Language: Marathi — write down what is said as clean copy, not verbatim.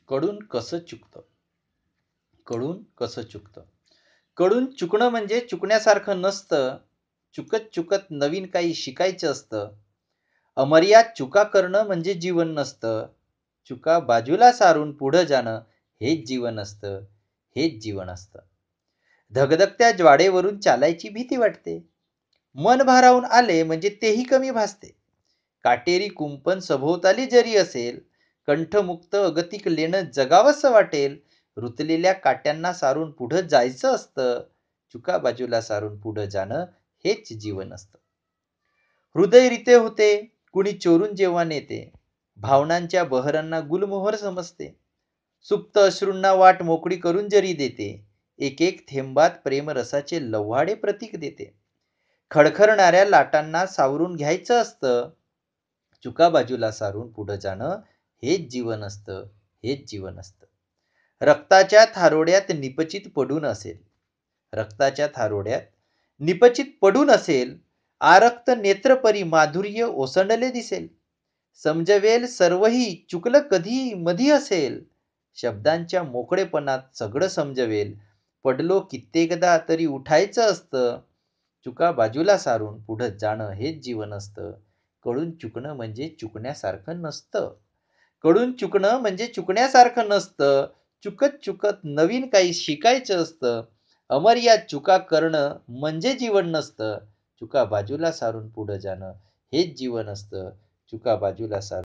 कडून कसं चुकतं? कडून कसं चुकतं? कडून चुकणं म्हणजे चुकण्यासारखं नसतं. चुकत चुकत नवीन काही शिकायचं असतं. अमर्याद चुका करणं म्हणजे जीवन नसतं. चुका बाजूला सारून पुढं जाणं हेच जीवन असतं. हेच जीवन असतं. धगधगत्या ज्वाडेवरून चालायची भीती वाटते. मन भारावून आले म्हणजे तेही कमी भासते. काटेरी कुंपण सभोवताली जरी असेल, कंठमुक्त अगतिक लेणं जगावंसं वाटेल, रुतलेल्या काट्यांना सारून पुढं जायचं असतं. चुका बाजूला सारून पुढं जाणं हेच जीवन असतं. हृदय रिते होते, कुणी चोरून जेव्हा नेते. भावनांच्या बहरांना गुलमोहर समजते. सुप्त अश्रूंना वाट मोकळी करून जरी देते. एक एक थेंबात प्रेमरसाचे लव्हाडे प्रतीक देते. खडखरणाऱ्या लाटांना सावरून घ्यायचं असतं. चुका बाजूला सारून पुढं जाणं हेच जीवन असतं. हेच जीवन असतं. रक्ताच्या थारोड्यात निपचित पडून असेल. रक्ताच्या थारोड्यात निपचित पडून असेल. आरक्त नेत्रपरी माधुर्य ओसंडले दिसेल. समजवेल सर्वही चुकलं कधी मधी असेल. शब्दांच्या मोकळेपणात सगळं समजवेल. पडलो कित्येकदा तरी उठायचं असतं. चुका बाजूला सारून पुढं जाणं हेच जीवन असतं. कडून चुकणं म्हणजे चुकण्यासारखं नसतं. कडून चुकणं म्हणजे चुकण्यासारखं नसतं. चुकत चुकत नवीन काही शिकायचं असतं. अमर्याद चुका करणं म्हणजे जीवन नसतं. चुका बाजूला सारून पुढं जाणं हेच जीवन असतं. चुका बाजूला सारून